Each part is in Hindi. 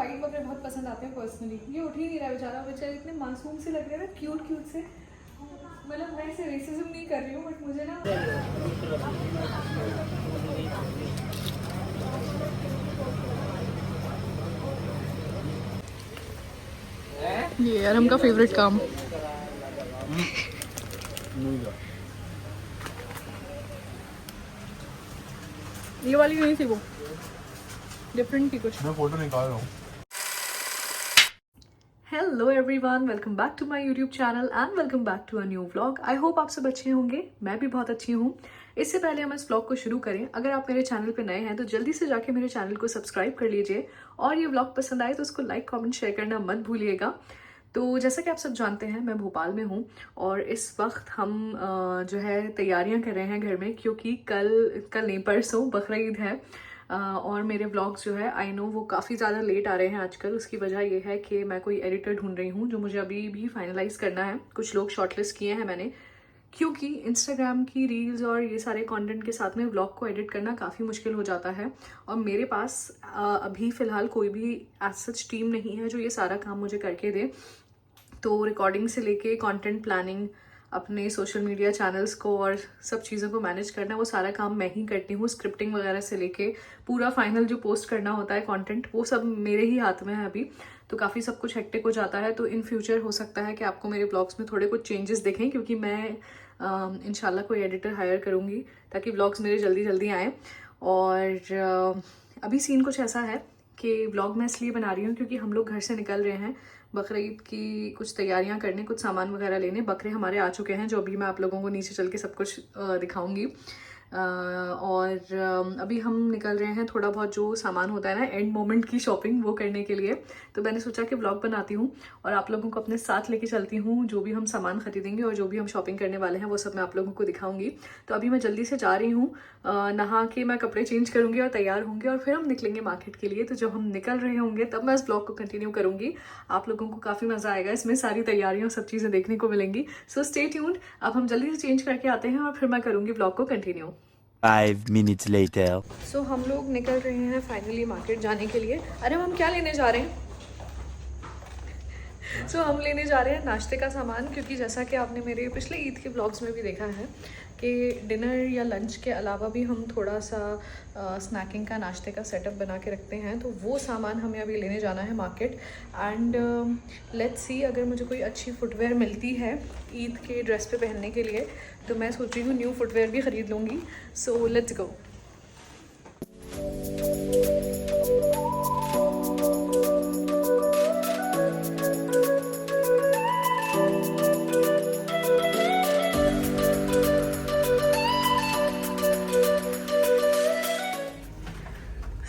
वाइट बकरे बहुत पसंद आते हैं पर्सनली। ये उठ ही नहीं रहा बेचारा, बेचारे इतने मासूम से लग रहे हैं ना, क्यूट क्यूट से। मतलब मैं इसे रेसिज्म नहीं कर रही हूँ, बट मुझे ना ये यार हमका फेवरेट काम। ये वाली नहीं थी, वो डिफरेंट थी कुछ। मैं फोटो निकाल रहा हूँ। Hello everyone, welcome back to my YouTube channel and welcome back to a new vlog. I hope आप सब अच्छे होंगे, मैं भी बहुत अच्छी हूँ। इससे पहले हम इस व्लॉग को शुरू करें, अगर आप मेरे चैनल पे नए हैं तो जल्दी से जाके मेरे चैनल को सब्सक्राइब कर लीजिए, और ये व्लॉग पसंद आए तो उसको लाइक कमेंट शेयर करना मत भूलिएगा। तो जैसा कि आप सब जानते हैं, मैं भोपाल में हूँ और इस वक्त हम जो है तैयारियां कर रहे हैं घर में, क्योंकि कल नहीं परसों बकरीद है। और मेरे व्लॉग्स जो है आई नो वो काफ़ी ज़्यादा लेट आ रहे हैं आजकल। उसकी वजह ये है कि मैं कोई एडिटर ढूंढ रही हूँ जो मुझे अभी भी फाइनलाइज करना है। कुछ लोग शॉर्टलिस्ट किए हैं मैंने, क्योंकि इंस्टाग्राम की रील्स और ये सारे कंटेंट के साथ में व्लॉग को एडिट करना काफ़ी मुश्किल हो जाता है, और मेरे पास अभी फ़िलहाल कोई भी एज सच टीम नहीं है जो ये सारा काम मुझे करके दे। तो रिकॉर्डिंग से लेके कंटेंट प्लानिंग, अपने सोशल मीडिया चैनल्स को और सब चीज़ों को मैनेज करना, वो सारा काम मैं ही करती हूँ। स्क्रिप्टिंग वगैरह से लेके पूरा फाइनल जो पोस्ट करना होता है कंटेंट, वो सब मेरे ही हाथ में है अभी। तो काफ़ी सब कुछ हेक्टिक हो जाता है। तो इन फ्यूचर हो सकता है कि आपको मेरे ब्लॉग्स में थोड़े कुछ चेंजेस दिखें, क्योंकि मैं इंशाल्लाह कोई एडिटर हायर करूँगी ताकि ब्लॉग्स मेरे जल्दी जल्दी आएँ। और अभी सीन कुछ ऐसा है कि व्लॉग मैं इसलिए बना रही हूँ क्योंकि हम लोग घर से निकल रहे हैं बकरीद की कुछ तैयारियां करने, कुछ सामान वगैरह लेने। बकरे हमारे आ चुके हैं, जो अभी मैं आप लोगों को नीचे चल के सब कुछ दिखाऊंगी। और अभी हम निकल रहे हैं, थोड़ा बहुत जो सामान होता है ना एंड मोमेंट की शॉपिंग, वो करने के लिए। तो मैंने सोचा कि व्लॉग बनाती हूँ और आप लोगों को अपने साथ लेके चलती हूँ। जो भी हम सामान खरीदेंगे और जो भी हम शॉपिंग करने वाले हैं वो सब मैं आप लोगों को दिखाऊंगी। तो अभी मैं जल्दी से जा रही हूँ, नहा के मैं कपड़े चेंज करूँगी और तैयार होंगे, और फिर हम निकलेंगे मार्केट के लिए। तो जब हम निकल रहे होंगे तब मैं इस ब्लॉग को कंटिन्यू करूँगी। आप लोगों को काफ़ी मज़ा आएगा, इसमें सारी तैयारियाँ सब चीज़ें देखने को मिलेंगी। So stay tuned. अब हम जल्दी से चेंज करके आते हैं और फिर मैं करूँगी ब्लॉग को कंटिन्यू। 5 minutes later. सो हम लोग निकल रहे हैं फाइनली मार्केट जाने के लिए। अरे हम क्या लेने जा रहे हैं? सो हम लेने जा रहे हैं नाश्ते का सामान, क्योंकि जैसा कि आपने मेरे पिछले ईद के ब्लॉग्स में भी देखा है कि डिनर या लंच के अलावा भी हम थोड़ा सा स्नैकिंग का, नाश्ते का सेटअप बना के रखते हैं। तो वो सामान हमें अभी लेने जाना है मार्केट। एंड लेट्स सी, अगर मुझे कोई अच्छी फुटवेयर मिलती है ईद के ड्रेस पे पहनने के लिए तो मैं सोच रही हूँ न्यू फुटवेयर भी ख़रीद लूँगी। So let's go.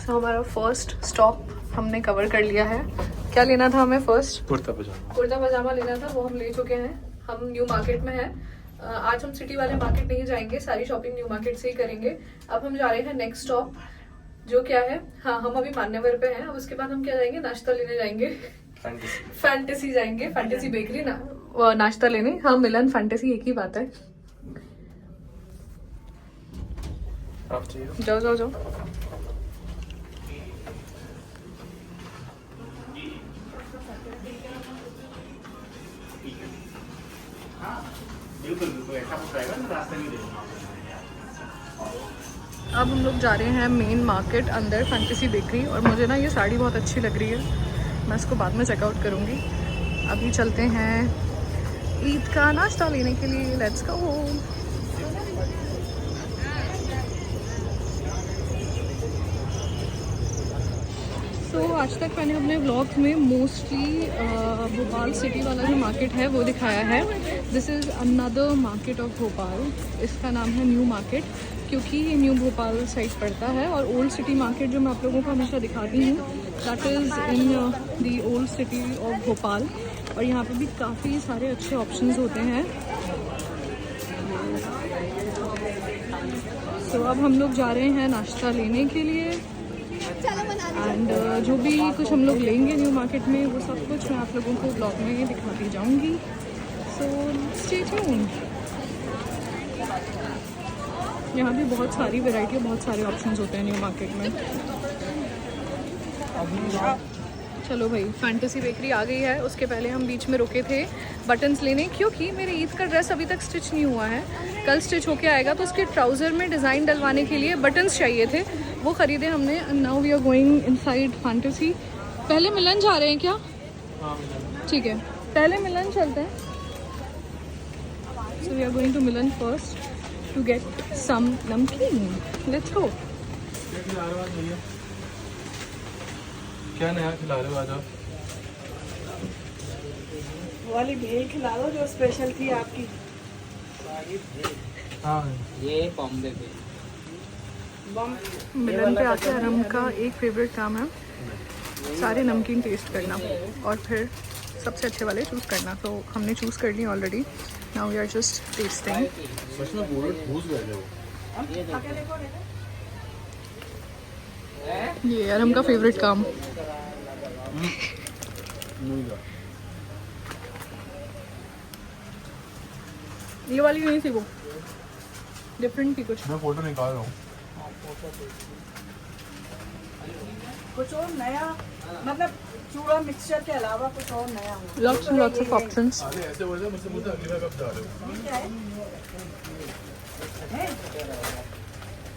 तो हमारा फर्स्ट स्टॉप हमने कवर कर लिया है। क्या लेना था हमें फर्स्ट? कुर्ता पजामा। कुर्ता पजामा लेना था, वो हम ले चुके हैं। हम न्यू मार्केट में हैं। आज हम सिटी वाले मार्केट नहीं जाएंगे, सारी शॉपिंग न्यू मार्केट से ही करेंगे। अब हम जा रहे हैं नेक्स्ट स्टॉप, जो क्या है, हाँ हम अभी मान्यवर पे हैं। अब उसके बाद हम क्या जाएंगे, नाश्ता लेने जाएंगे। फैंटेसी जाएंगे, फैंटेसी बेकरी ना नाश्ता लेने। हाँ, मिलन फैंटेसी एक ही बात है। जाओ जाओ जाओ। अब हम लोग जा रहे हैं मेन मार्केट अंदर, फैंटेसी बेकरी। और मुझे ना ये साड़ी बहुत अच्छी लग रही है, मैं इसको बाद में चेकआउट करूँगी। अभी चलते हैं ईद का नाश्ता लेने के लिए। Let's go. तो आज तक मैंने अपने व्लॉग्स में मोस्टली भोपाल सिटी वाला जो मार्केट है वो दिखाया है। This is another market of Bhopal. इसका नाम है न्यू मार्केट, क्योंकि ये न्यू भोपाल साइड पड़ता है। और ओल्ड सिटी मार्केट जो मैं आप लोगों को हमेशा दिखाती हूँ, that is in the old city of Bhopal. और यहाँ पे भी काफ़ी सारे अच्छे ऑप्शंस होते हैं। तो अब हम लोग जा रहे हैं नाश्ता लेने के लिए। एंड जो भी कुछ हम लोग लेंगे न्यू मार्केट में, वो सब कुछ मैं आप लोगों को ब्लॉग में दिखाती जाऊंगी। So stay tuned. यहाँ भी बहुत सारी वैरायटी, बहुत सारे ऑप्शंस होते हैं न्यू मार्केट में। चलो भाई, फैंटेसी बेकरी आ गई है। उसके पहले हम बीच में रुके थे बटन्स लेने, क्योंकि मेरे ईद का ड्रेस अभी तक स्टिच नहीं हुआ है। कल स्टिच होके आएगा, तो उसके ट्राउज़र में डिज़ाइन डलवाने के लिए बटन्स चाहिए थे, वो ख़रीदे हमने। And now we are going inside fantasy. पहले मिलन जा रहे हैं क्या? ठीक है, पहले मिलन चलते हैं। So we are going to Milan first to get some namkeen. Let's go. क्या नया खिला रहे हो आज आप? वाली भेल खिला दो जो स्पेशल थी आपकी। हाँ ये बॉम्बे पे मिलन पे आके आराम का एक फेवरेट काम है सारे नमकीन टेस्ट करना और फिर सबसे अच्छे वाले चूज़ करना। तो हमने चूज़ कर ली already. Now we are just testing. सच में पूरे ठूस गए थे वो। ये आराम का फेवरेट काम। ये वाली नहीं थी, वो डिफरेंट थी कुछ। मैं फोटो निकाल रहा हूँ। कुछ और नया, मतलब चूड़ा मिक्सचर के अलावा कुछ और नया हो। Lots and lots of options. अरे ऐसे बोलते मुझसे बोलते अगली बार कब जा रहे हो? ये क्या है? है?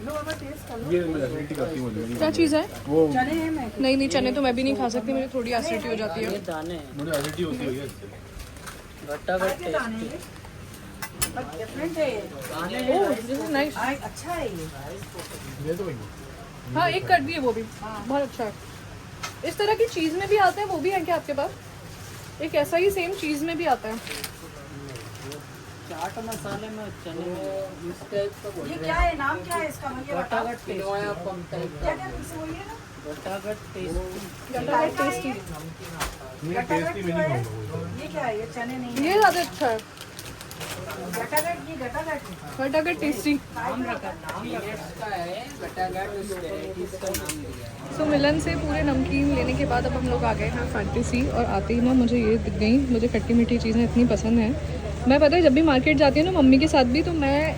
लो अब टेस्ट कर लो। ये मैं एसिडिटी करती हूँ मुझे। क्या चीज़ है? वो चने हैं मैं नहीं नहीं, चने तो मैं भी नहीं खा सकती, मुझे थोड़ी एसिडिटी हो जाती ये है। दाने हैं, मुझे एसिडिटी होती है इससे। घट्टा घट के दाने टेस्टी हैं। बट डिफरेंट है ये। दाने ओह, दिस इज नाइस। अच्छा है ये। ये तो वही। हाँ, एक कर दिए वो भी, बहुत अच्छा है। इस तरह की चीज़ में भी आता है, वो भी है क्या आपके पास? एक ऐसा ही सेम चीज़ में भी आता है। चाट मसाले में चने में इस टाइप का ये क्या है, नाम क्या है इसका? मुझे घट्टा बताओ। घट किनोया पम टाइप क्या का क्या मिक्स हुई है ना? घट्टा घट टेस्टी। गट्टा टेस्टी। ये टेस्टी में नहीं खाऊंगा। ये क्या है? ये चने नहीं ये ज़्यादा अच्छा है। गटागट, ये गटागट। गट्टा टेस्टी। नाम रखा, पीनट्स का है घट्टा घट, उस वेराइटीज का नाम दिया है। सो मिलन से पूरे नमकीन लेने के बाद अब हम लोग आ गए हैं फैंटेसी। और आते ही ना मुझे ये दिख गई, मुझे खट्टी मीठी चीज़ें इतनी पसंद हैं। मैं पता है जब भी मार्केट जाती हूँ ना मम्मी के साथ भी, तो मैं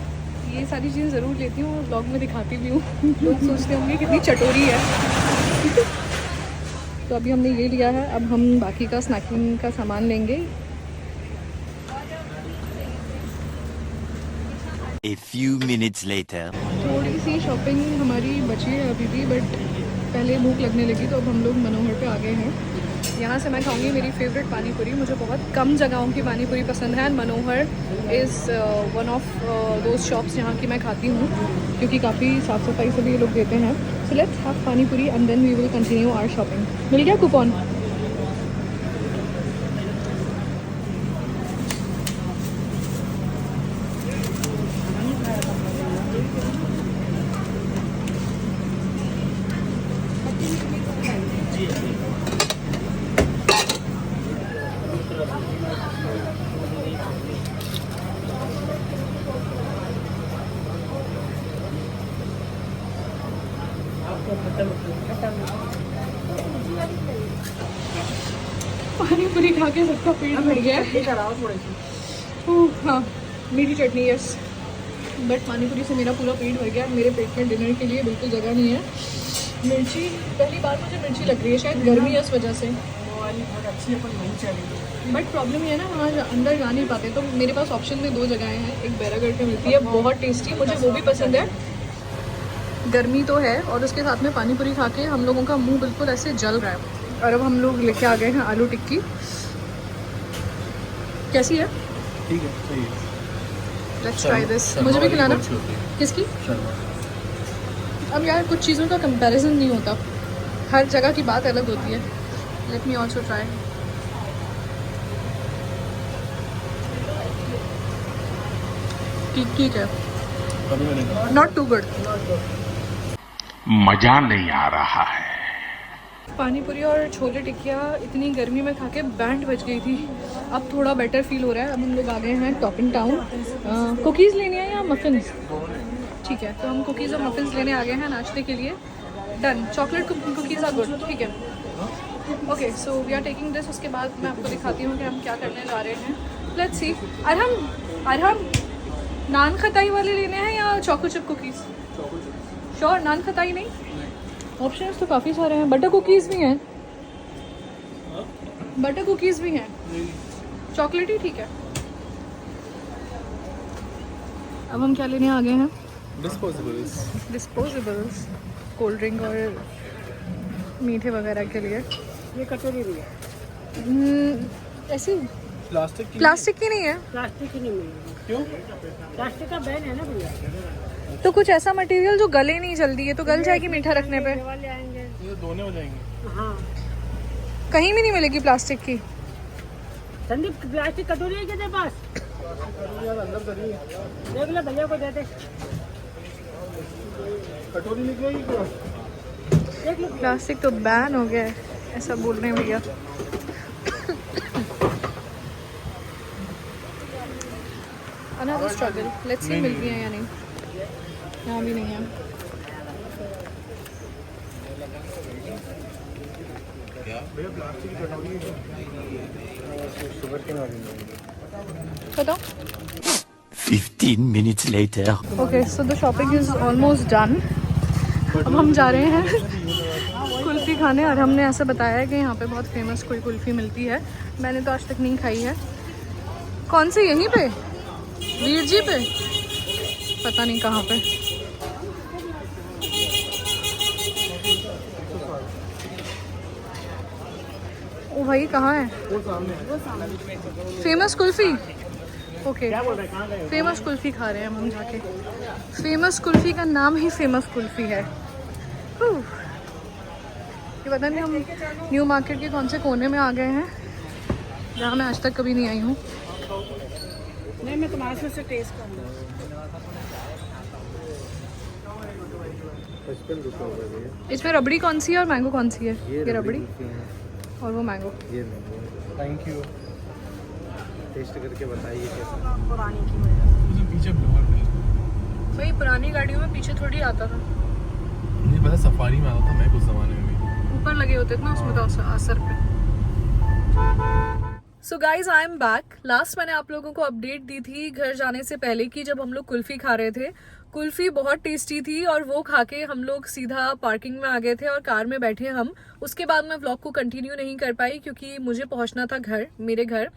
ये सारी चीज़ें ज़रूर लेती हूँ और ब्लॉग में दिखाती भी हूँ। लोग सोचते होंगे कितनी चटोरी है। तो अभी हमने ये लिया है, अब हम बाकी का स्नैकिंग का सामान लेंगे। A few minutes later. थोड़ी सी शॉपिंग हमारी बची है अभी भी, बट पहले भूख लगने लगी तो अब हम लोग मनोहर पे आ गए हैं। यहाँ से मैं खाऊंगी मेरी फेवरेट पानी पूरी। मुझे बहुत कम जगहों की पानी पूरी पसंद है। Manohar is one of those shops जहाँ की मैं खाती हूँ, क्योंकि काफ़ी साफ़ सफाई से भी ये लोग देते हैं। So let's have pani puri and then we will continue our shopping. मिल गया कूपन? पानी पूरी खा के सबका पेट भर गया है। कराओ थोड़ी सी। हाँ, मीठी चटनी, यस। बट पानी पूरी से मेरा पूरा पेट भर गया। मेरे पेट में डिनर के लिए बिल्कुल जगह नहीं है। मिर्ची, पहली बार मुझे मिर्ची लग रही है, शायद गर्मी है इस वजह से। वो वाली बहुत अच्छी है पर नहीं चलेगी। बट प्रॉब्लम ये है ना, वहाँ अंदर जा नहीं पाते, तो मेरे पास ऑप्शन में 2 जगहें हैं। एक बैरागढ़ पे मिलती है, बहुत टेस्टी, मुझे वो भी पसंद है। गर्मी तो है और उसके साथ में पानी पूरी खा के हम लोगों का मुंह बिल्कुल ऐसे जल रहा है। और अब हम लोग लेके आ गए हैं आलू टिक्की। कैसी है? ठीक है, सही है। Let's try this. मुझे भी खिलाना। किसकी? अब यार कुछ चीज़ों का कंपैरिजन नहीं होता, हर जगह की बात अलग होती है। Let me also try. ठीक है, कभी मैंने कहा नॉट टू गुड। मजा नहीं आ रहा है। पानी पूरी और छोले टिक्किया इतनी गर्मी में खा के बैंड बज गई थी। अब थोड़ा बेटर फील हो रहा है। अब हम लोग आ गए हैं टॉपिंग टाउन। कुकीज़ लेनी है या मफ़िन्स? ठीक है, तो हम कुकीज़ और मफ़िन्स लेने आ गए हैं नाश्ते के लिए। Done. Chocolate cookies are good. ठीक है, okay. So we are taking this. उसके बाद मैं आपको दिखाती हूँ कि हम क्या करने जा रहे हैं। Let's see. अरहम नान खताई वाले लेने हैं या चोको चिप कुकीज़? श्योर, नान खताई नहीं? ऑप्शंस तो काफ़ी सारे हैं, बटर कुकीज़ भी हैं। बटर कुकीज़ भी हैं, चॉकलेटी ठीक है। अब हम क्या लेने आ गए हैं? डिस्पोजेबल्स, कोल्ड ड्रिंक और मीठे वगैरह के लिए। ये कटोरी भी है, ऐसी प्लास्टिक प्लास्टिक की नहीं है प्लास्टिक की नहीं मिलेगी। क्यों? प्लास्टिक का बैन है ना भैया। तो कुछ ऐसा मटेरियल जो गले नहीं जल्दी है, तो गल जाएगी मीठा रखने पे। ये वाले आएंगे। ये दोनों हो जाएंगे। हाँ कहीं भी नहीं मिलेगी प्लास्टिक की। संदीप, प्लास्टिक कटोरी है क्या तेरे पास? यार अंदर करिए, देख ले भैया को दे दे, कटोरी निकलेगी क्या? देख लो। प्लास्टिक तो बैन हो गया है, ऐसा बोल रहे हैं भैया। अनदर स्ट्रगल, लेट्स सी मिलती है या नहीं। यहाँ भी नहीं है। भैया प्लास्टिक की कटोरी शुगर के वाली बताओ। 15 minutes later. Okay, so the shopping is almost done. अब हम जा रहे हैं कुल्फ़ी खाने, और हमने ऐसा बताया है कि यहाँ पे बहुत फेमस कोई कुल्फ़ी मिलती है। मैंने तो आज तक नहीं खाई है। कौन सी? यहीं पे वीर जी पे, पता नहीं कहाँ पे। ओ भाई कहाँ है? वो सामने famous kulfi. Okay, famous kulfi खा रहे हैं हम जाके। फेमस कुल्फ़ी का नाम ही फेमस कुल्फ़ी है। ये पता नहीं हम न्यू मार्केट के कौन से कोने में आ गए हैं, जहाँ मैं आज तक कभी नहीं आई हूँ। नहीं, मैं तुम्हारे से टेस्ट करूँगा। 55 रुपये हो गए। इसमें रबड़ी कौन सी है और मैंगो कौन सी है? ये रबड़ी और वो मैंगो। ये थैंक यू। टेस्ट करके बताइए कैसा। पुरानी की वजह से। पीछे ब्लोअर नहीं भाई पुरानी गाड़ियों में पीछे थोड़ी आता था, पता, सफारी में आता था मैं कुछ ज़माने में भी। ऊपर लगे होते थे ना उसमें तो असर पे। So guys I am back. Last मैंने आप लोगों को अपडेट दी थी घर जाने से पहले की, जब हम लोग कुल्फ़ी खा रहे थे। कुल्फ़ी बहुत टेस्टी थी और वो खा के हम लोग सीधा पार्किंग में आ गए थे और कार में बैठे हम। उसके बाद मैं व्लॉग को कंटिन्यू नहीं कर पाई क्योंकि मुझे पहुंचना था घर, मेरे घर।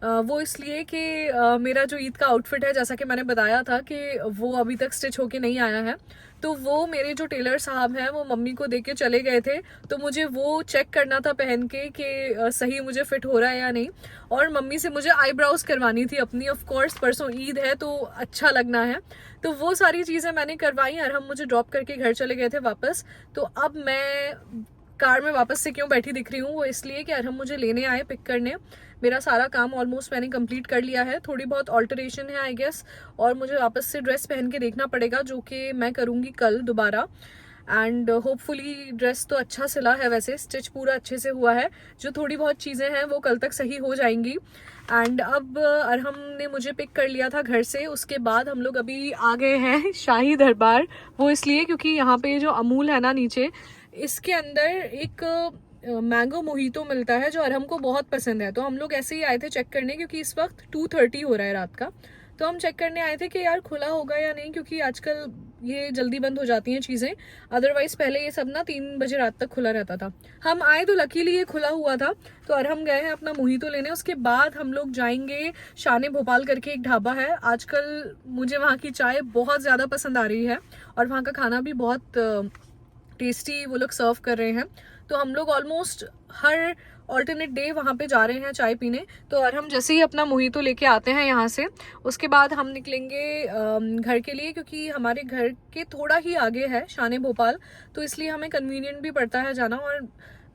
वो इसलिए कि मेरा जो ईद का आउटफिट है, जैसा कि मैंने बताया था कि वो अभी तक स्टिच होके नहीं आया है, तो वो मेरे जो टेलर साहब हैं वो मम्मी को दे के चले गए थे। तो मुझे वो चेक करना था पहन के कि सही मुझे फिट हो रहा है या नहीं। और मम्मी से मुझे आईब्राउज करवानी थी अपनी, ऑफ कोर्स परसों ईद है तो अच्छा लगना है। तो वो सारी चीज़ें मैंने करवाई और हम मुझे ड्रॉप करके घर चले गए थे वापस। तो अब मैं कार में वापस से क्यों बैठी दिख रही हूँ, वो इसलिए कि अरहम मुझे लेने आए, पिक करने। मेरा सारा काम ऑलमोस्ट मैंने कंप्लीट कर लिया है, थोड़ी बहुत ऑल्टरेशन है आई गेस, और मुझे वापस से ड्रेस पहन के देखना पड़ेगा, जो कि मैं करूँगी कल दोबारा। एंड होपफुली ड्रेस तो अच्छा सिला है, वैसे स्टिच पूरा अच्छे से हुआ है। जो थोड़ी बहुत चीज़ें हैं वो कल तक सही हो जाएंगी। एंड अब अरहम ने मुझे पिक कर लिया था घर से, उसके बाद हम लोग अभी आ गए हैं शाही दरबार। वो इसलिए क्योंकि यहाँ पे जो अमूल है ना नीचे, इसके अंदर एक मैंगो मोहितो मिलता है जो अरहम को बहुत पसंद है। तो हम लोग ऐसे ही आए थे चेक करने, क्योंकि इस वक्त 2:30 हो रहा है रात का। तो हम चेक करने आए थे कि यार खुला होगा या नहीं, क्योंकि आजकल ये जल्दी बंद हो जाती हैं चीज़ें। अदरवाइज़ पहले ये सब ना 3 बजे रात तक खुला रहता था। हम आए तो लकीली ये खुला हुआ था, तो अरहम गए हैं अपना मोहितो लेने। उसके बाद हम लोग जाएंगे शान भोपाल करके एक ढाबा है। आजकल मुझे वहाँ की चाय बहुत ज़्यादा पसंद आ रही है और वहाँ का खाना भी बहुत टेस्टी वो लोग सर्व कर रहे हैं। तो हम लोग ऑलमोस्ट हर ऑल्टरनेट डे वहाँ पे जा रहे हैं चाय पीने। तो और हम जैसे ही अपना मोहितो लेके आते हैं यहाँ से, उसके बाद हम निकलेंगे घर के लिए, क्योंकि हमारे घर के थोड़ा ही आगे है शान भोपाल, तो इसलिए हमें कन्वीनियंट भी पड़ता है जाना। और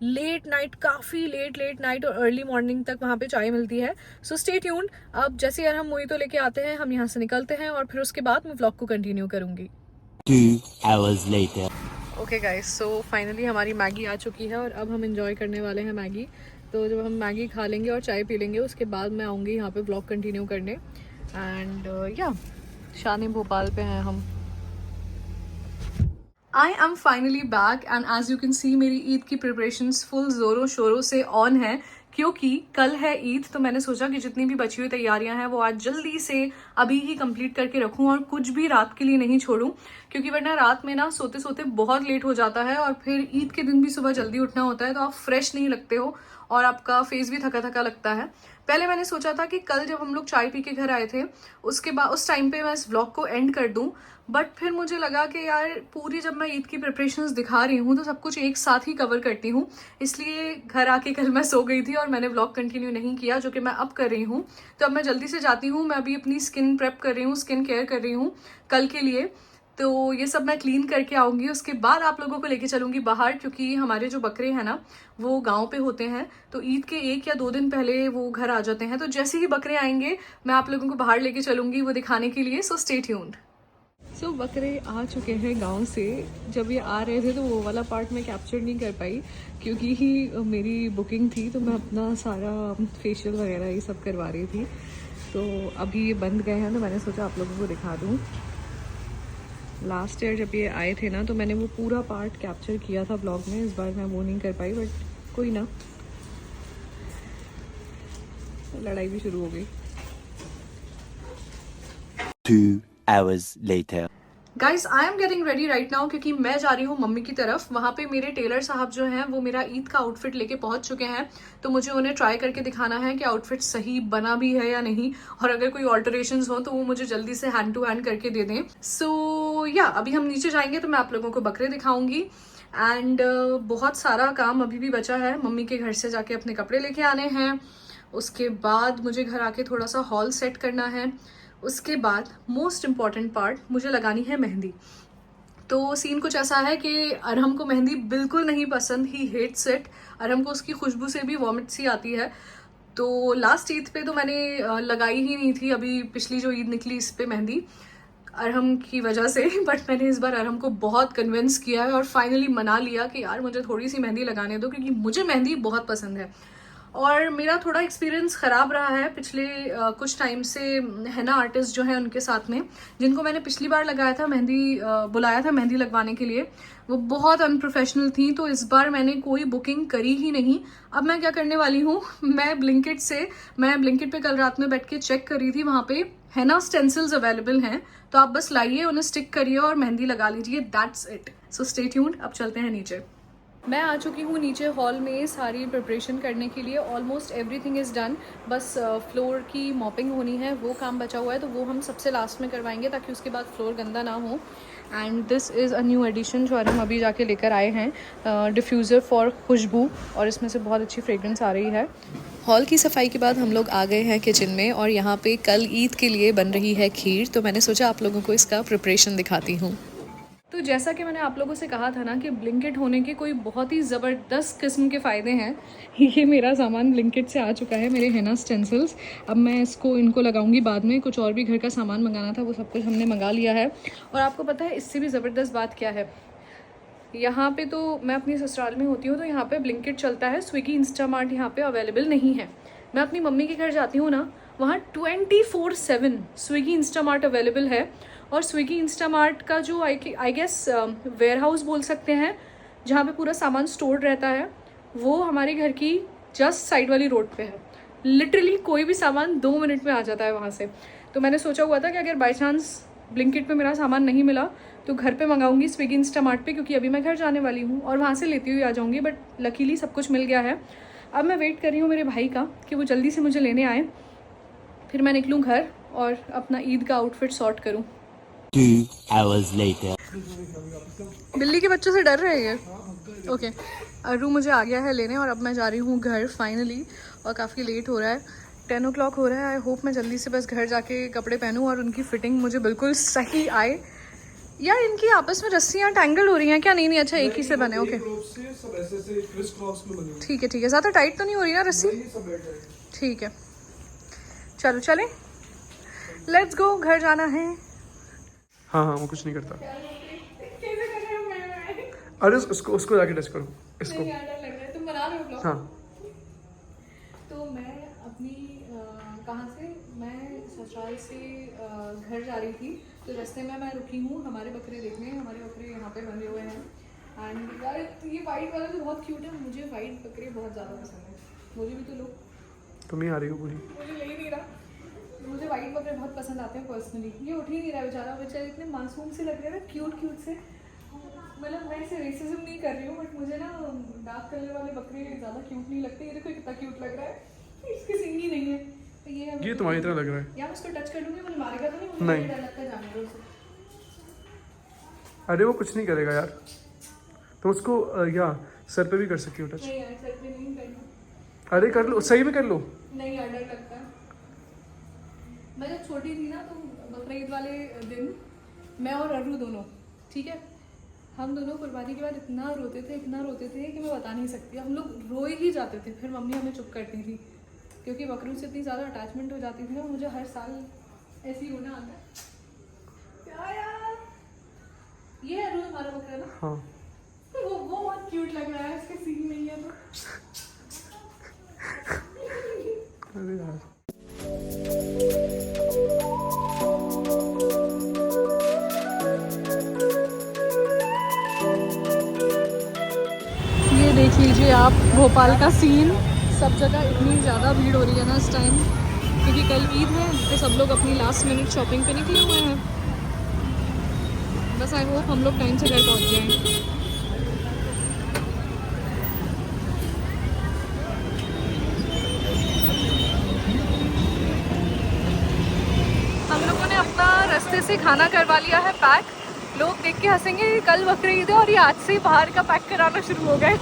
लेट नाइट, काफ़ी लेट नाइट और अर्ली मॉर्निंग तक वहाँ पे चाय मिलती है। So stay tuned. अब जैसे यार हम मोहितो लेके आते हैं, हम यहाँ से निकलते हैं और फिर उसके बाद मैं व्लॉग को कंटिन्यू करूँगी। 2 hours later. Okay guys, so finally हमारी मैगी आ चुकी है और अब हम इंजॉय करने वाले हैं मैगी। तो जब हम मैगी खा लेंगे और चाय पी लेंगे, उसके बाद मैं आऊँगी यहाँ पे व्लॉग कंटिन्यू करने। एंड या शान भोपाल पे हैं हम। I am finally back and as you can see मेरी ईद की प्रिपरेशंस फुल ज़ोरों शोरों से ऑन है, क्योंकि कल है ईद। तो मैंने सोचा कि जितनी भी बची हुई तैयारियां हैं वो आज जल्दी से अभी ही कंप्लीट करके रखूं और कुछ भी रात के लिए नहीं छोड़ूं, क्योंकि वरना रात में ना सोते सोते बहुत लेट हो जाता है और फिर ईद के दिन भी सुबह जल्दी उठना होता है, तो आप फ्रेश नहीं लगते हो और आपका फेस भी थका थका लगता है। पहले मैंने सोचा था कि कल जब हम लोग चाय पी के घर आए थे उसके बाद उस टाइम पे मैं इस व्लॉग को एंड कर दूं, बट फिर मुझे लगा कि यार पूरी जब मैं ईद की प्रिपरेशंस दिखा रही हूँ तो सब कुछ एक साथ ही कवर करती हूँ, इसलिए घर आके कल मैं सो गई थी और मैंने व्लॉग कंटिन्यू नहीं किया, जो कि मैं अब कर रही हूँ। तो अब मैं जल्दी से जाती हूँ, मैं अभी अपनी स्किन प्रेप कर रही हूँ, स्किन केयर कर रही हूँ कल के लिए। तो ये सब मैं क्लीन करके आऊँगी, उसके बाद आप लोगों को लेके चलूँगी बाहर, क्योंकि हमारे जो बकरे हैं ना वो गांव पे होते हैं, तो ईद के 1 या 2 दिन पहले वो घर आ जाते हैं। तो जैसे ही बकरे आएंगे मैं आप लोगों को बाहर लेके चलूँगी वो दिखाने के लिए, सो स्टे ट्यून्ड। सो बकरे आ चुके हैं गांव से। जब ये आ रहे थे तो वो वाला पार्ट मैं कैप्चर नहीं कर पाई क्योंकि ही मेरी बुकिंग थी, तो मैं अपना सारा फेशियल वगैरह ये सब करवा रही थी। तो अभी ये बंद गए हैं तो मैंने सोचा आप लोगों को दिखा दूँ। लास्ट ईयर जब ये आए थे ना तो मैंने वो पूरा पार्ट कैप्चर किया था ब्लॉग में, इस बार मैं वो नहीं कर पाई, बट कोई ना। लड़ाई भी शुरू हो गई। 2 hours later. Guys I am getting ready right now, क्योंकि मैं जा रही हूँ मम्मी की तरफ। वहाँ पे मेरे टेलर साहब जो हैं वो मेरा ईद का आउटफिट लेके पहुंच चुके हैं, तो मुझे उन्हें ट्राई करके दिखाना है कि आउटफिट सही बना भी है या नहीं, और अगर कोई ऑल्टरेशंस हो तो वो मुझे जल्दी से हैंड टू हैंड करके दे दें। सो या अभी हम नीचे जाएंगे तो मैं आप लोगों को बकरे दिखाऊंगी। एंड बहुत सारा काम अभी भी बचा है। मम्मी के घर से जाके अपने कपड़े लेके आने हैं, उसके बाद मुझे घर आके थोड़ा सा हॉल सेट करना है, उसके बाद मोस्ट इम्पॉर्टेंट पार्ट मुझे लगानी है मेहंदी। तो सीन कुछ ऐसा है कि अरहम को मेहंदी बिल्कुल नहीं पसंद, ही हेट्स इट। अरहम को उसकी खुशबू से भी वॉमिट सी आती है। तो लास्ट ईद पे तो मैंने लगाई ही नहीं थी, अभी पिछली जो ईद निकली इस पे मेहंदी अरहम की वजह से, बट मैंने इस बार अरहम को बहुत कन्विंस किया है और फाइनली मना लिया कि यार मुझे थोड़ी सी मेहंदी लगाने दो, क्योंकि मुझे मेहंदी बहुत पसंद है। और मेरा थोड़ा एक्सपीरियंस ख़राब रहा है पिछले कुछ टाइम से हैना आर्टिस्ट जो हैं उनके साथ में, जिनको मैंने पिछली बार लगाया था मेहंदी, बुलाया था मेहंदी लगवाने के लिए, वो बहुत अनप्रोफेशनल थी। तो इस बार मैंने कोई बुकिंग करी ही नहीं। अब मैं क्या करने वाली हूँ, मैं ब्लिंकिट पे कल रात में बैठ के चेक कर रही थी, वहाँ पे हैना स्टेंसिल्स अवेलेबल हैं, तो आप बस लाइए, उन्हें स्टिक करिए और मेहंदी लगा लीजिए, that's it. So stay tuned. अब चलते हैं नीचे। मैं आ चुकी हूँ नीचे हॉल में सारी प्रिपरेशन करने के लिए। ऑलमोस्ट एवरीथिंग इज़ डन, बस फ्लोर की मॉपिंग होनी है, वो काम बचा हुआ है, तो वो हम सबसे लास्ट में करवाएंगे ताकि उसके बाद फ्लोर गंदा ना हो। And this is a new edition जो हम अभी जाके लेकर आए हैं, डिफ्यूज़र फॉर खुशबू, और इसमें से बहुत अच्छी फ्रेग्रेंस आ रही है। हॉल की सफाई के बाद हम लोग आ गए हैं किचन में, और यहाँ पे कल ईद के लिए बन रही है खीर, तो मैंने सोचा आप लोगों को इसका प्रिपरेशन दिखाती हूँ। तो जैसा कि मैंने आप लोगों से कहा था ना कि ब्लिंकिट होने के कोई बहुत ही ज़बरदस्त किस्म के फ़ायदे हैं। ये मेरा सामान ब्लिंकिट से आ चुका है, मेरे हैना स्टेंसिल्स। अब मैं इनको लगाऊंगी बाद में। कुछ और भी घर का सामान मंगाना था, वो सब कुछ हमने मंगा लिया है। और आपको पता है इससे भी ज़बरदस्त बात क्या है, यहाँ पे तो मैं अपनी ससुराल में होती हूँ तो यहाँ पे ब्लिंकिट चलता है, स्विगी इंस्टामार्ट यहाँ पे अवेलेबल नहीं है। मैं अपनी मम्मी के घर जाती हूँ ना, वहाँ 24/7 स्विगी इंस्टामार्ट अवेलेबल है। और स्विगी इंस्टामार्ट का जो आई गेस वेयर हाउस बोल सकते हैं, जहाँ पे पूरा सामान स्टोर्ड रहता है, वो हमारे घर की जस्ट साइड वाली रोड पे है। लिटरली कोई भी सामान 2 मिनट में आ जाता है वहाँ से। तो मैंने सोचा हुआ था कि अगर बाई चांस ब्लिंकिट पे मेरा सामान नहीं मिला तो घर पे मंगाऊंगी स्विगी इंस्टामार्ट पे, क्योंकि अभी मैं घर जाने वाली हूँ और वहाँ से लेती हुई आ जाऊँगी। बट लकीली सब कुछ मिल गया है। अब मैं वेट कर रही हूँ मेरे भाई का कि वो जल्दी से मुझे लेने आए, फिर मैं निकलूँ घर और अपना ईद का आउटफिट सॉर्ट करूँ। 2 hours later. बिल्ली के बच्चों से डर रहे हैं। ओके, अरू मुझे आ गया है लेने और अब मैं जा रही हूँ घर फाइनली, और काफ़ी लेट हो रहा है, 10 o'clock हो रहा है। आई होप मैं जल्दी से बस घर जाके कपड़े पहनूँ और उनकी फिटिंग मुझे बिल्कुल सही आए। यार इनकी आपस में रस्सियाँ टैंगल हो रही हैं क्या? नहीं, अच्छा एक ही से बने। ओके ठीक है, ज़्यादा टाइट तो नहीं हो रही ना रस्सी? ठीक है, चलो चलें, लेट्स गो, घर जाना है। हाँ वो कुछ नहीं करता। अरे उसको जाके टच करो इसको। तुम बना रहे हो ब्लॉग? हाँ। तो मैं अपनी कहाँ से, मैं ससुराल से घर जा रही थी, तो रास्ते में मैं रुकी हूँ हमारे बकरे देखने। हमारे बकरे यहाँ पे बंधे हुए हैं। एंड यार ये वाइट वाला तो बहुत क्यूट है, मुझे वाइट बकरे बहुत ज़्यादा पसंद है। मुझे भी तो लो। तुम ही आ रही हो पूरी। मुझे ले ही नहीं रहा। मुझे वाइट बकरे बहुत पसंद आते हैं पर्सनली। ये उठ ही नहीं रहा बेचारा, बेचारे इतने मासूम से लग रहे हैं ना, क्यूट से। मतलब मैं इसे रेसिज्म नहीं कर रही हूँ, बट मुझे ना डार्क कलर वाले बकरे ज़्यादा क्यूट नहीं लगते। ये देखो कितना क्यूट लग रहा है, इसकी सींग ही नहीं है। तो ये तुम्हारी तरह लग रहा है। यार उसको टच कर दूंगी, मुझे मारेगा तो नहीं? मुझे नहीं। डर लगता है जाने दो उसे। अरे वो कुछ नहीं करेगा यार, तो उसको या सर पे भी कर सकती हो टच। नहीं यार सर पे नहीं करना। अरे कर लो, सही में कर लो। नहीं यार डर लगता है। मैं जब छोटी थी ना, तो बकरीद वाले दिन मैं और अरू दोनों, ठीक है, हम दोनों कुर्बानी के बाद इतना रोते थे कि मैं बता नहीं सकती। हम लोग रोए ही जाते थे, फिर मम्मी हमें चुप करती थी, क्योंकि बकरू से इतनी ज़्यादा अटैचमेंट हो जाती थी ना। मुझे हर साल ऐसे ही होना आता है। क्या यार, ये है अरू हमारा बकरा ना। हाँ वो बहुत क्यूट लग रहा है, इसके सीन नहीं है तो। अरे यार ये देख लीजिए आप भोपाल का सीन। सब जगह इतनी ज़्यादा भीड़ हो रही है ना इस टाइम, क्योंकि कल ईद है, तो सब लोग अपनी लास्ट मिनट शॉपिंग पे निकले हुए हैं। बस आई होप हम लोग टाइम से घर पहुंच जाएं। हम लोगों ने अपना रास्ते से खाना करवा लिया है पैक। लोग देख के हंसेंगे, कल बकरीद है और ये आज से ही बाहर का पैक कराना शुरू हो गए।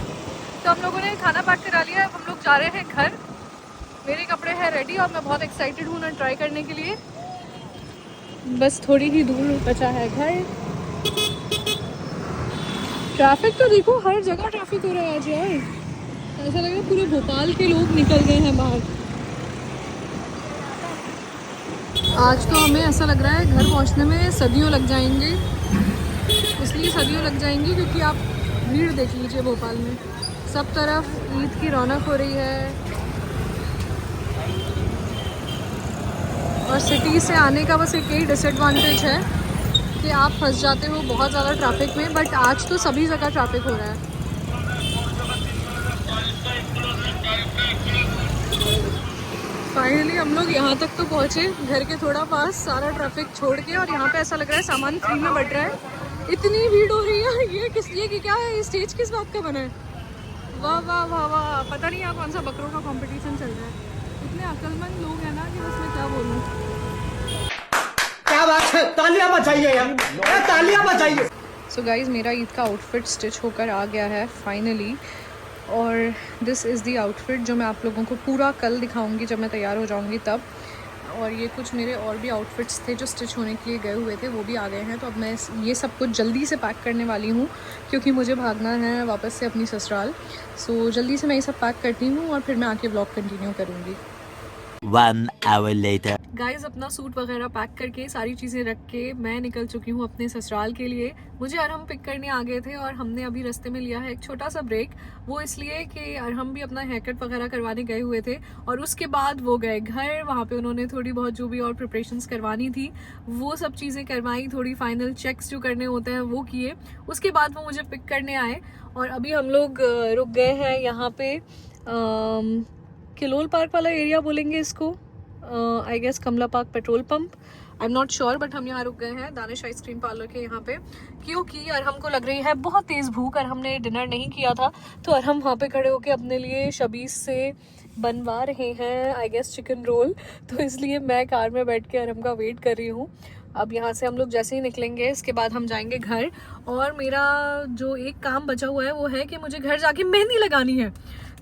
तो हम लोगों ने खाना पैक करा लिया है, हम लोग जा रहे हैं घर। मेरे कपड़े हैं रेडी और मैं बहुत एक्साइटेड हूँ ना ट्राई करने के लिए। बस थोड़ी ही दूर बचा है घर। ट्रैफिक तो देखो, हर जगह ट्रैफिक हो रहा है आज यार। ऐसा लग रहा है पूरे भोपाल के लोग निकल गए हैं बाहर। आज तो हमें ऐसा लग रहा है घर पहुंचने में सदियों लग जाएंगे। इसलिए सदियों लग जाएंगी क्योंकि आप भीड़ देख लीजिए भोपाल में, सब तरफ ईद की रौनक हो रही है। और सिटी से आने का बस एक ही डिसएडवांटेज है कि आप फंस जाते हो बहुत ज़्यादा ट्रैफिक में, बट आज तो सभी जगह ट्रैफिक हो रहा है। फाइनली हम लोग यहाँ तक तो पहुँचे, घर के थोड़ा पास, सारा ट्रैफिक छोड़ के। और यहाँ पे ऐसा लग रहा है सामान फ्री में बट रहा है। इतनी भीड़ हो रही है, ये किस लिए कि क्या है, स्टेज किस बात का बना है? वाह वाह वाह वाह, पता नहीं यहाँ कौन सा बकरों का कंपटीशन चल रहा है। इतने अक्लमंद लोग हैं ना कि बस मैं क्या बोलूँ। क्या बात है, तालियां बजाइए यार, तालियां बजाइए। सो गाइज मेरा ईद का आउटफिट स्टिच होकर आ गया है फाइनली। और दिस इज़ दी आउटफिट जो मैं आप लोगों को पूरा कल दिखाऊंगी जब मैं तैयार हो जाऊंगी तब। और ये कुछ मेरे और भी आउटफिट्स थे जो स्टिच होने के लिए गए हुए थे, वो भी आ गए हैं। तो अब मैं ये सब कुछ जल्दी से पैक करने वाली हूँ क्योंकि मुझे भागना है वापस से अपनी ससुराल। सो जल्दी से मैं ये सब पैक करती हूँ और फिर मैं आके व्लॉग कंटिन्यू करूँगी। 1 hour later. गाइज़ अपना सूट वगैरह पैक करके सारी चीज़ें रख के मैं निकल चुकी हूँ अपने ससुराल के लिए। मुझे अरहम पिक करने आ गए थे और हमने अभी रास्ते में लिया है एक छोटा सा ब्रेक। वो इसलिए कि अरहम भी अपना हेयर कट वगैरह करवाने गए हुए थे और उसके बाद वो गए घर। वहाँ पे उन्होंने थोड़ी बहुत जो भी और प्रिपरेशंस करवानी थी वो सब चीज़ें करवाई, थोड़ी फाइनल चेक्स जो करने होते हैं वो किए। उसके बाद वो मुझे पिक करने आए और अभी हम लोग रुक गए हैं यहाँ पे किलोल पार्क वाला एरिया बोलेंगे इसको, I guess Kamla park petrol pump, I am not sure, but हम यहाँ रुक गए हैं दानिश आइसक्रीम पार्लर के यहाँ पे क्योंकि अरहम को लग रही है बहुत तेज़ भूख और हमने डिनर नहीं किया था। तो अरहम वहाँ पे खड़े होके अपने लिए शबीज से बनवा रहे हैं आई गेस चिकन रोल। तो इसलिए मैं कार में बैठ के अरहम का वेट कर रही हूँ। अब यहाँ से हम लोग जैसे ही निकलेंगे इसके बाद हम जाएंगे घर। और मेरा जो एक काम बचा हुआ है वो है कि मुझे घर जाके मेहंदी लगानी है।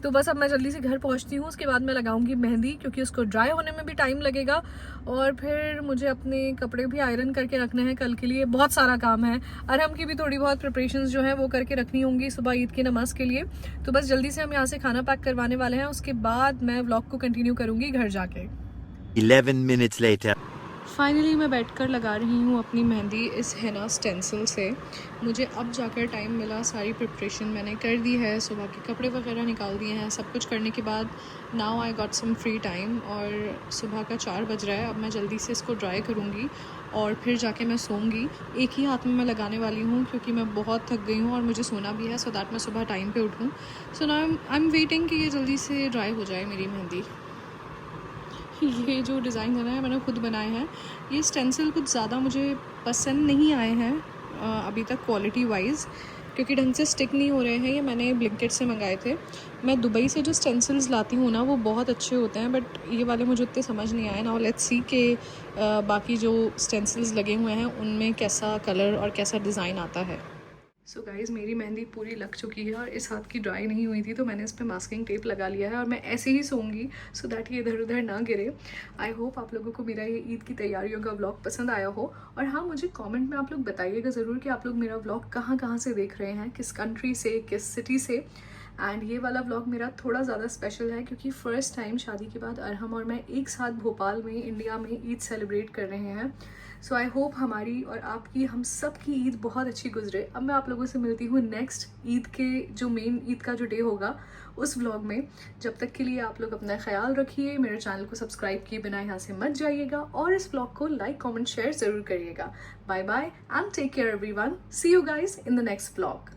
तो बस अब मैं जल्दी से घर पहुंचती हूँ, उसके बाद मैं लगाऊंगी मेहंदी क्योंकि उसको ड्राई होने में भी टाइम लगेगा। और फिर मुझे अपने कपड़े भी आयरन करके रखने हैं कल के लिए, बहुत सारा काम है। अरहम की भी थोड़ी बहुत प्रिपरेशंस जो है वो करके रखनी होंगी सुबह ईद की नमाज के लिए। तो बस जल्दी से हम यहाँ से खाना पैक करवाने वाले हैं, उसके बाद मैं व्लॉग को कंटिन्यू करूँगी घर जाके। 11 minutes later. फाइनली मैं बैठकर लगा रही हूँ अपनी मेहंदी इस हेना स्टेंसिल से। मुझे अब जाकर टाइम मिला, सारी प्रिपरेशन मैंने कर दी है, सुबह के कपड़े वगैरह निकाल दिए हैं। सब कुछ करने के बाद now I got some free time और सुबह का 4 बज रहा है। अब मैं जल्दी से इसको ड्राई करूँगी और फिर जाके मैं सोऊंगी। एक ही हाथ में मैं लगाने वाली हूँ क्योंकि मैं बहुत थक गई हूँ और मुझे सोना भी है, सो दैट मैं सुबह टाइम पे उठूँ। So now I am waiting कि ये जल्दी से ड्राई हो जाए मेरी मेहंदी। ये जो डिज़ाइन बना है मैंने खुद बनाए हैं। ये स्टेंसिल कुछ ज़्यादा मुझे पसंद नहीं आए हैं अभी तक क्वालिटी वाइज, क्योंकि ढंग से स्टिक नहीं हो रहे हैं। ये मैंने ब्लिंकिट से मंगाए थे। मैं दुबई से जो स्टेंसिल्स लाती हूँ ना वो बहुत अच्छे होते हैं, बट ये वाले मुझे उतने समझ नहीं आए ना। लेट्स सी के बाकी जो स्टेंसिल्स लगे हुए हैं उनमें कैसा कलर और कैसा डिज़ाइन आता है। सो गाइज़, मेरी मेहंदी पूरी लग चुकी है और इस हाथ की ड्राई नहीं हुई थी, तो मैंने इस पर मास्किंग टेप लगा लिया है और मैं ऐसे ही सोऊंगी सो दैट ये इधर उधर ना गिरे। आई होप आप लोगों को मेरा ये ईद की तैयारियों का व्लॉग पसंद आया हो। और हाँ, मुझे कमेंट में आप लोग बताइएगा ज़रूर कि आप लोग मेरा व्लॉग कहाँ से देख रहे हैं, किस कंट्री से, किस सिटी से। एंड ये वाला व्लॉग मेरा थोड़ा ज़्यादा स्पेशल है क्योंकि फ़र्स्ट टाइम शादी के बाद अरहम और मैं एक साथ भोपाल में, इंडिया में ईद सेलिब्रेट कर रहे हैं। सो आई होप हमारी और आपकी, हम सब की ईद बहुत अच्छी गुजरे। अब मैं आप लोगों से मिलती हूँ नेक्स्ट ईद के, जो मेन ईद का जो डे होगा उस व्लॉग में। जब तक के लिए आप लोग अपना ख्याल रखिए, मेरे चैनल को सब्सक्राइब किए बिना यहाँ से मत जाइएगा और इस व्लॉग को लाइक, कमेंट, शेयर ज़रूर करिएगा। Bye bye and take care everyone. See you guys in the next vlog.